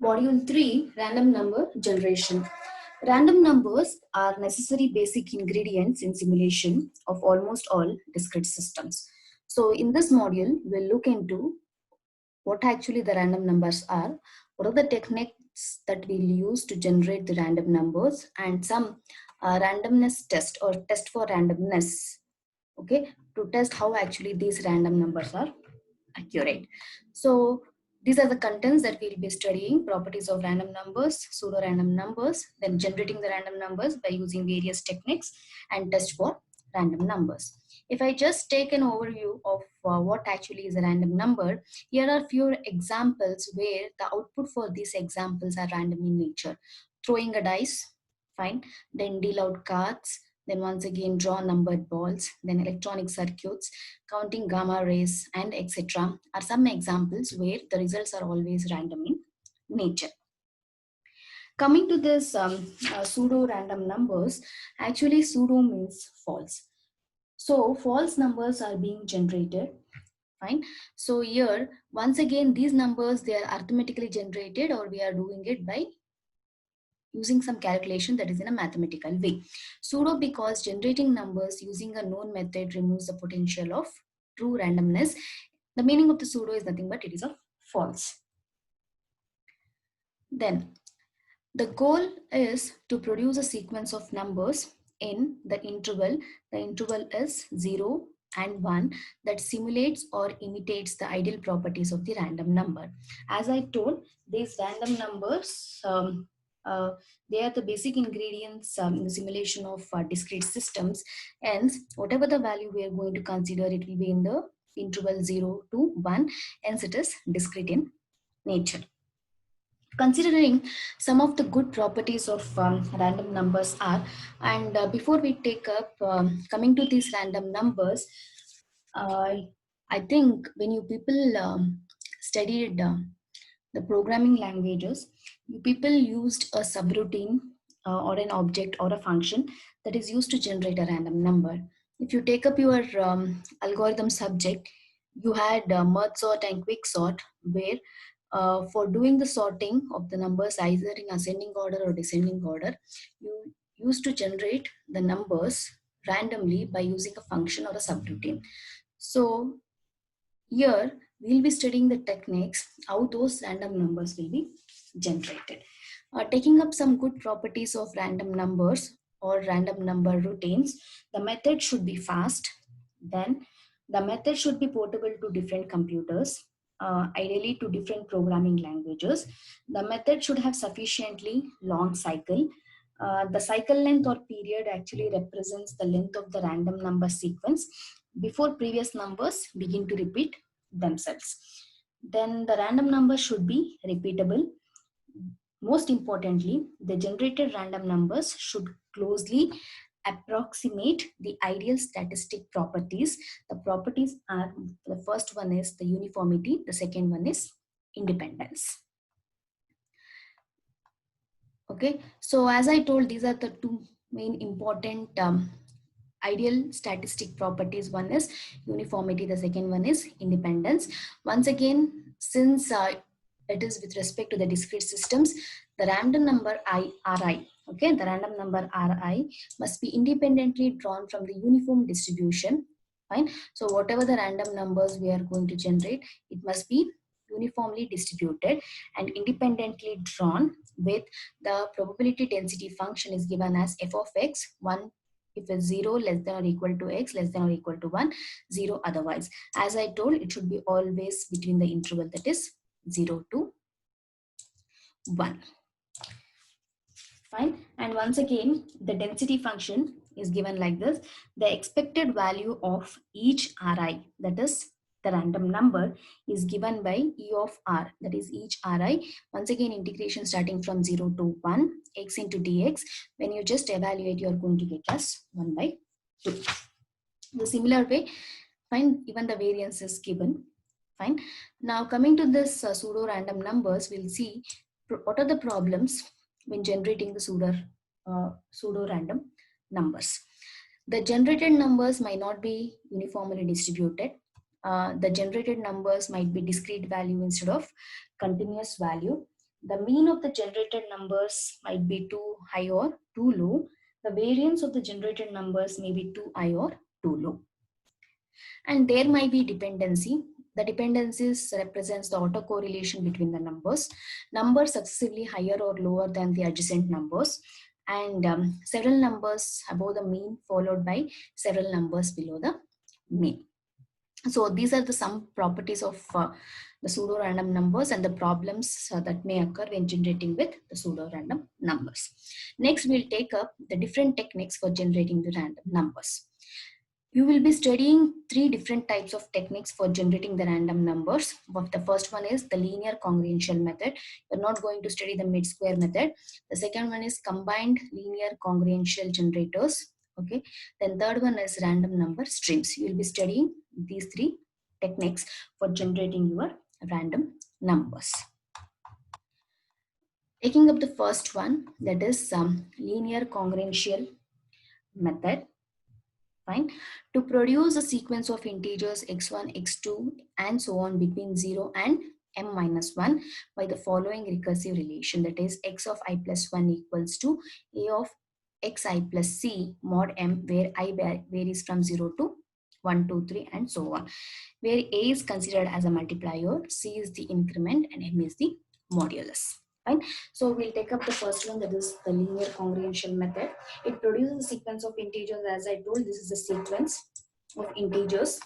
Module 3, Random Number Generation. Random numbers are necessary basic ingredients in simulation of almost all discrete systems. So in this module, we'll look into what actually the random numbers are, what are the techniques that we'll use to generate the random numbers, and some randomness test or test for randomness, okay, to test how actually these random numbers are accurate. So these are the contents that we'll be studying: properties of random numbers, pseudo-random numbers, then generating the random numbers by using various techniques, and test for random numbers. If I just take an overview of what actually is a random number, here are few examples where the output for these examples are random in nature. Throwing a dice, fine, then deal out cards, then once again draw numbered balls, then electronic circuits, counting gamma rays, and etc. are some examples where the results are always random in nature. Coming to this pseudo-random numbers, actually pseudo means false. So false numbers are being generated, fine. So here, once again, these numbers, they are arithmetically generated, or we are doing it by using some calculation that is in a mathematical way. Pseudo because generating numbers using a known method removes the potential of true randomness. The meaning of the pseudo is nothing but it is a false. Then the goal is to produce a sequence of numbers in the interval. The interval is 0 and 1 that simulates or imitates the ideal properties of the random number. As I told, these random numbers, they are the basic ingredients in the simulation of discrete systems. Hence, whatever the value we are going to consider, it will be in the interval 0 to 1. Hence, it is discrete in nature. Considering some of the good properties of random numbers are, and before we take up coming to these random numbers, I think when you people studied the programming languages, you people used a subroutine or an object or a function that is used to generate a random number. If you take up your algorithm subject, you had merge sort and quick sort, where for doing the sorting of the numbers either in ascending order or descending order, you used to generate the numbers randomly by using a function or a subroutine. So here we'll be studying the techniques how those random numbers will be generated. Taking up some good properties of random numbers or random number routines, the method should be fast. Then the method should be portable to different computers, ideally to different programming languages. The method should have sufficiently long cycle. The cycle length or period actually represents the length of the random number sequence before previous numbers begin to repeat themselves. Then the random number should be repeatable. Most importantly, the generated random numbers should closely approximate the ideal statistic properties. The properties are, the first one is the uniformity, the second one is independence. Okay, so as I told, these are the two main important ideal statistic properties. One is uniformity, the second one is independence. Once again, since it is with respect to the discrete systems, the random number Ri, okay, the random number Ri must be independently drawn from the uniform distribution, fine. So whatever the random numbers we are going to generate, it must be uniformly distributed and independently drawn, with the probability density function is given as f of x, 1 if it's 0 less than or equal to x, less than or equal to 1, 0 otherwise. As I told, it should be always between the interval that is 0 to 1. Fine. And once again, the density function is given like this. The expected value of each Ri, that is the random number, is given by E of R, that is each Ri. Once again, integration starting from 0 to 1, x into dx. When you just evaluate, you are going to get as 1 by 2. The similar way, fine, even the variance is given. Fine. Now coming to this pseudo-random numbers, we'll see what are the problems when generating the pseudo-random numbers. The generated numbers might not be uniformly distributed. The generated numbers might be discrete value instead of continuous value. the mean of the generated numbers might be too high or too low. The variance of the generated numbers may be too high or too low. And there might be dependency. The dependencies represents the autocorrelation between the numbers. Numbers successively higher or lower than the adjacent numbers, and several numbers above the mean followed by several numbers below the mean. So these are the some properties of the pseudo-random numbers and the problems that may occur when generating with the pseudo-random numbers. Next, we'll take up the different techniques for generating the random numbers. You will be studying three different types of techniques for generating the random numbers. The first one is the linear congruential method. You're not going to study the mid-square method. The second one is combined linear congruential generators. Okay. Then third one is random number streams. You will be studying these three techniques for generating your random numbers. Taking up the first one, that is linear congruential method. Fine. To produce a sequence of integers x1, x2 and so on between 0 and m minus 1 by the following recursive relation, that is x of I plus 1 equals to a of xi plus c mod m, where I varies from 0 to 1, 2, 3 and so on, where a is considered as a multiplier, c is the increment and m is the modulus. Fine. So we'll take up the first one, that is the linear congruential method. It produces a sequence of integers. As I told, this is a sequence of integers.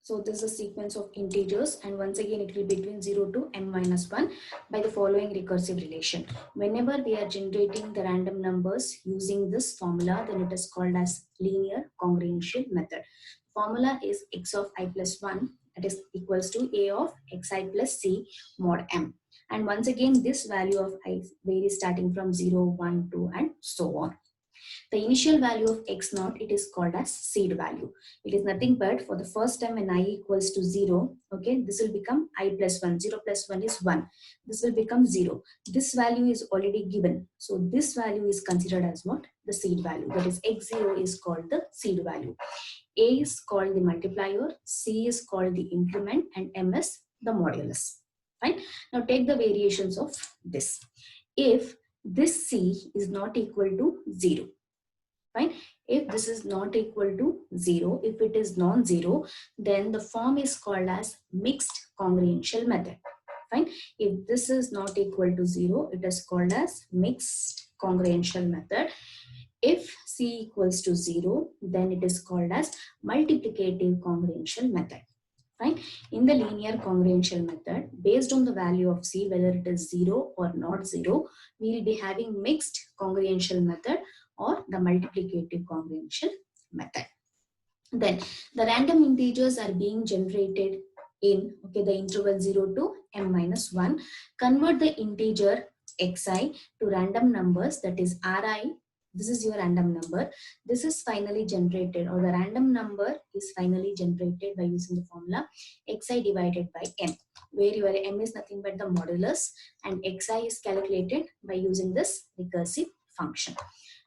So this is a sequence of integers, and once again it will be between 0 to m minus 1 by the following recursive relation. Whenever we are generating the random numbers using this formula, then it is called as linear congruential method. Formula is x of I plus 1, that is equals to a of xi plus c mod m. And once again this value of I varies starting from 0, 1, 2 and so on. The initial value of x naught, it is called as seed value. It is nothing but for the first time when I equals to 0, okay, this will become I plus 1. 0 plus 1 is 1. This will become 0. This value is already given. So this value is considered as what? The seed value. That is x0 is called the seed value. A is called the multiplier, C is called the increment, and M is the modulus. Fine. Now take the variations of this. If this C is not equal to 0, fine. If this is not equal to 0, if it is non-zero, then the form is called as mixed congruential method. Fine. If this is not equal to 0, it is called as mixed congruential method. If C equals to 0, then it is called as multiplicative congruential method. Fine. In the linear congruential method, based on the value of C, whether it is 0 or not 0, we will be having mixed congruential method or the multiplicative congruential method. Then the random integers are being generated in the interval 0 to m minus 1. Convert the integer xi to random numbers, that is ri. This is your random number. This is finally generated, or the random number is finally generated by using the formula xi divided by m, where your m is nothing but the modulus and xi is calculated by using this recursive function.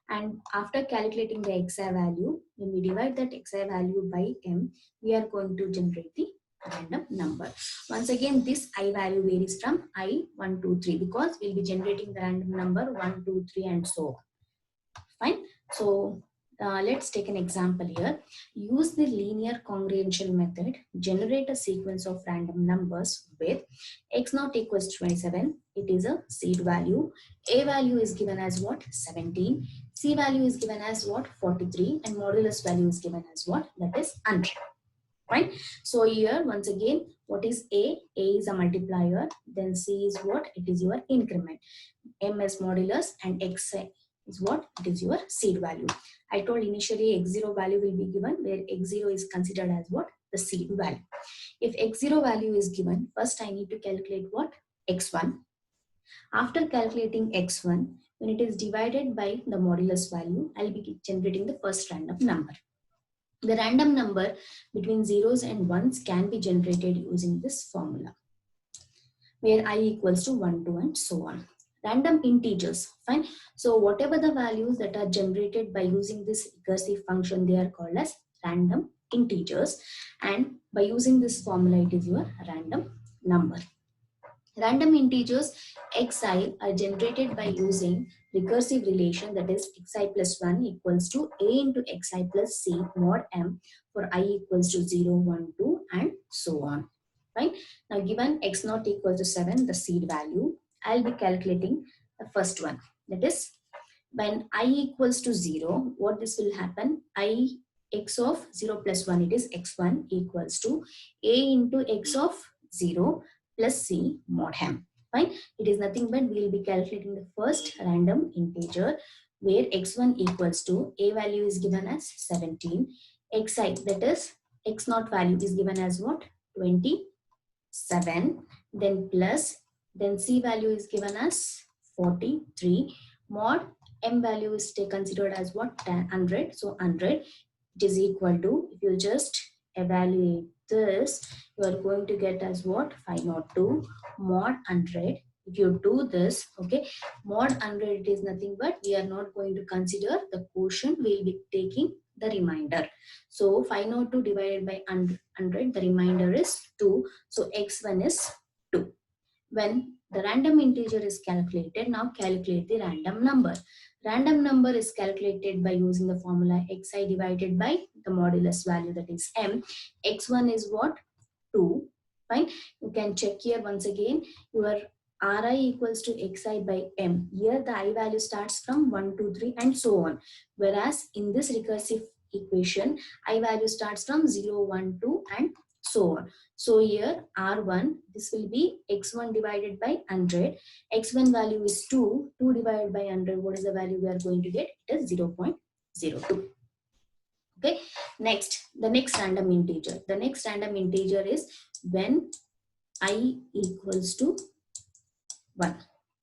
And after calculating the xi value, when we divide that xi value by m, we are going to generate the random number. Once again, this I value varies from I 1, 2, 3 because we'll be generating the random number 1, 2, 3 and so on. Fine. So let's take an example here. Use the linear congruential method. Generate a sequence of random numbers with x naught equals 27. It is a seed value. A value is given as what? 17. C value is given as what? 43. And modulus value is given as what? That is 100. Right? So here once again, what is A? A is a multiplier. Then C is what? It is your increment. M is modulus and X is what? It is your seed value. I told initially x0 value will be given, where x0 is considered as what? The seed value. If x0 value is given, first I need to calculate what? X1. After calculating x1, when it is divided by the modulus value, I'll be generating the first random number. The random number between zeros and ones can be generated using this formula, where I equals to 1, 2 and so on. Random integers, fine. So whatever the values that are generated by using this recursive function, they are called as random integers. And by using this formula, it is your random number. Random integers xi are generated by using recursive relation, that is xi plus 1 equals to a into xi plus c mod m for I equals to 0, 1, 2 and so on. Right? Now given x naught equals to 7, the seed value, I'll be calculating the first one. That is when I equals to 0, what this will happen? X of 0 plus 1, it is x1 equals to a into x of 0 plus c mod m. Fine. It is nothing but we will be calculating the first random integer where x1 equals to a value is given as 17, xi, that is x naught value is given as what? 27, then plus, then c value is given as 43, mod m value is considered as what? 100. So 100, it is equal to, if you just evaluate this, you are going to get as what? 502 mod 100. If you do this, okay, mod 100, it is nothing but we are not going to consider the quotient, we will be taking the remainder. So 502 divided by 100, the remainder is 2. So x1 is 2. When the random integer is calculated, now calculate the random number. Random number is calculated by using the formula xi divided by the modulus value, that is m. x1 is what? 2. Fine. You can check here once again. Your Ri equals to xi by m. Here the I value starts from 1, 2, 3 and so on. Whereas in this recursive equation, I value starts from 0, 1, 2 and so on. So here R1, this will be x1 divided by 100. x1 value is 2. 2 divided by 100, what is the value we are going to get? It is 0.02. Okay. Next, the next random integer. The next random integer is when I equals to 1.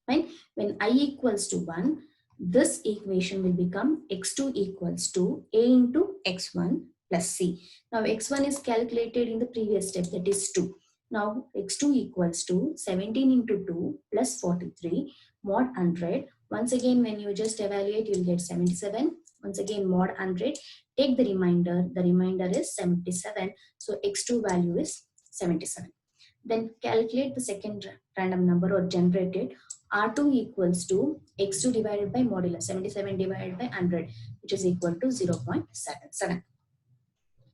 Right? When I equals to 1, this equation will become x2 equals to a into x1 plus c. Now x1 is calculated in the previous step, that is 2. Now x2 equals to 17 into 2 plus 43 mod 100. Once again, when you just evaluate, you will get 77. Once again, mod 100. Take the remainder is 77. So x2 value is 77. Then calculate the second random number or generated. R2 equals to x2 divided by modulus 77 divided by 100, which is equal to 0.77.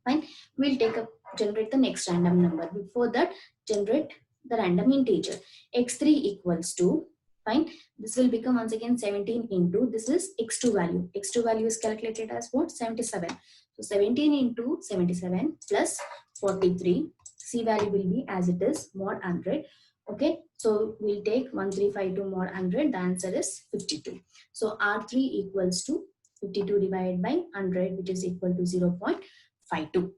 Fine. We'll generate the next random number. Before that, generate the random integer. X3 equals to, fine, this will become once again 17 into, this is x2 value. X2 value is calculated as what? 77. So 17 into 77 plus 43. C value will be as it is, mod 100. Okay, so we'll take 1352 mod 100. The answer is 52. So R3 equals to 52 divided by 100, which is equal to 0.52.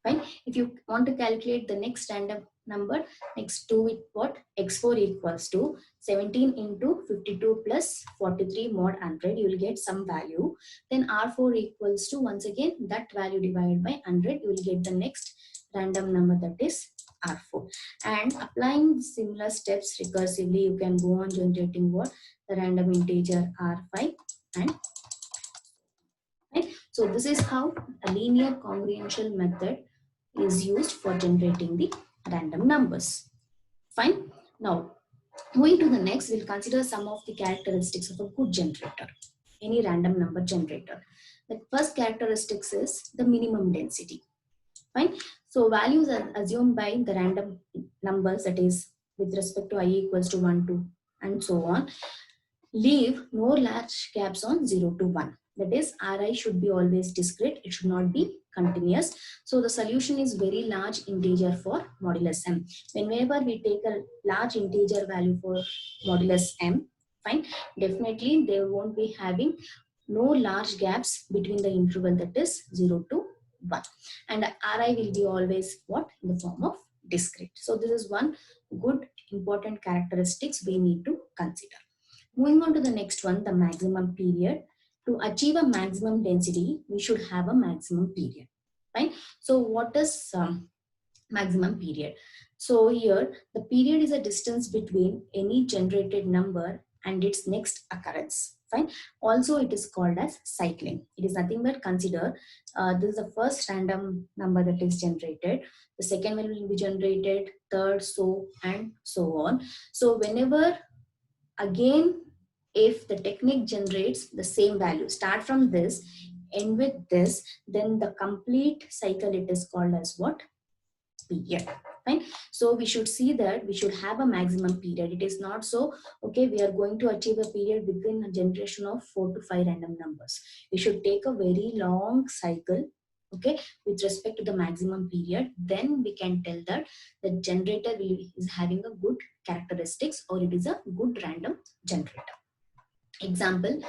Fine. If you want to calculate the next random number, next do it what? X4 equals to 17 into 52 plus 43 mod 100. You will get some value. Then R4 equals to, once again, that value divided by 100. You will get the next random number, that is R4. And applying similar steps recursively, you can go on generating what? The random integer R5 and right. So this is how a linear congruential method is used for generating the random numbers. Fine. Now, moving to the next, we'll consider some of the characteristics of a good generator, any random number generator. The first characteristics is the minimum density. Fine. So values are assumed by the random numbers, that is with respect to I equals to 1, 2 and so on. Leave no large gaps on 0 to 1. That is, Ri should be always discrete. It should not be continuous. So the solution is very large integer for modulus m. Whenever we take a large integer value for modulus m, fine, definitely they won't be having no large gaps between the interval, that is 0 to 1. And Ri will be always what? In the form of discrete. So this is one good important characteristics we need to consider. Moving on to the next one, the maximum period. To achieve a maximum density, we should have a maximum period. Right? So what is maximum period? So here, the period is a distance between any generated number and its next occurrence. Fine. Also, it is called as cycling. It is nothing but consider this is the first random number that is generated. The second one will be generated, third, so and so on. So whenever again, if the technique generates the same value, start from this, end with this, then the complete cycle it is called as what? Period. Fine. So we should see that we should have a maximum period. It is not so, okay, we are going to achieve a period within a generation of 4 to 5 random numbers. We should take a very long cycle, okay, with respect to the maximum period. Then we can tell that the generator is having a good characteristics, or it is a good random generator. Example,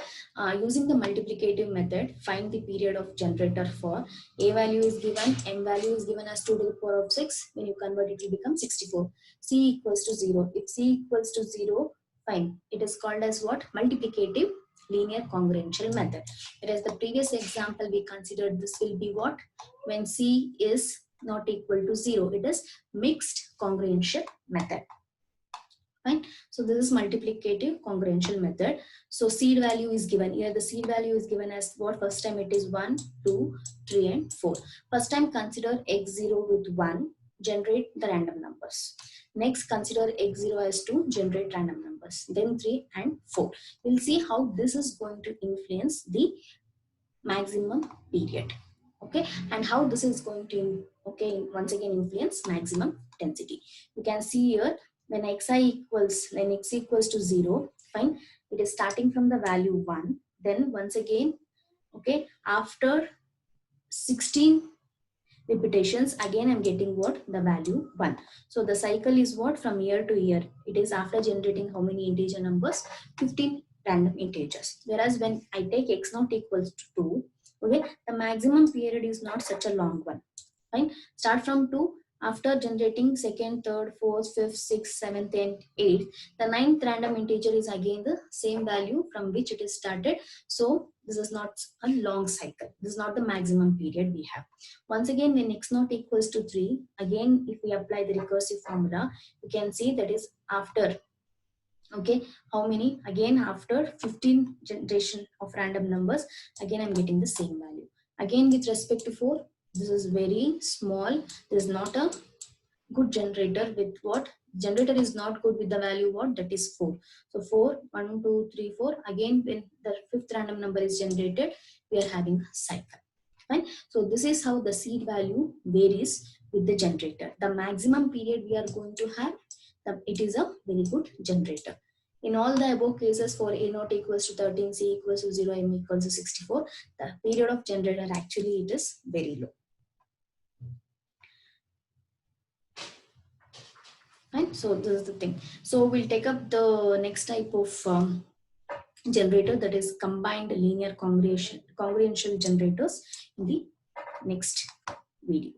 using the multiplicative method, find the period of generator for a value is given, m value is given as 2 to the power of 6. When you convert it will become 64. C equals to 0. If C equals to 0, fine. It is called as what? Multiplicative linear congruential method. Whereas the previous example we considered, this will be what? When C is not equal to 0. It is mixed congruential method. Fine. So this is multiplicative congruential method. So seed value is given here. The seed value is given as what? First time it is 1, 2, 3 and 4. First time consider x0 with 1, generate the random numbers. Next consider x0 as 2, generate random numbers. Then 3 and 4. We'll see how this is going to influence the maximum period. Okay, and how this is going to, okay, once again influence maximum density. You can see here, when x equals to 0, fine, it is starting from the value 1. Then once again, okay, after 16 repetitions, again I'm getting what? The value 1. So the cycle is what? From year to year. It is after generating how many integer numbers? 15 random integers. Whereas when I take x not equals to 2, okay, the maximum period is not such a long one. Fine. Start from 2. After generating second, third, fourth, fifth, sixth, seventh, and eighth, the ninth random integer is again the same value from which it is started. So this is not a long cycle. This is not the maximum period we have. Once again, when x naught equals to 3, again if we apply the recursive formula, you can see that is after, okay, how many? Again after 15 generation of random numbers, again I'm getting the same value. Again with respect to 4, this is very small. This is not a good generator. With what? Generator is not good with the value what? That is 4. So 4, 1, 2, 3, 4. Again when the fifth random number is generated, we are having a cycle. Fine. So this is how the seed value varies with the generator. The maximum period we are going to have, it is a very good generator. In all the above cases, for a naught equals to 13, c equals to 0, m equals to 64, the period of generator actually it is very low. Right? So this is the thing. So we'll take up the next type of generator, that is combined linear congruential generators, in the next video.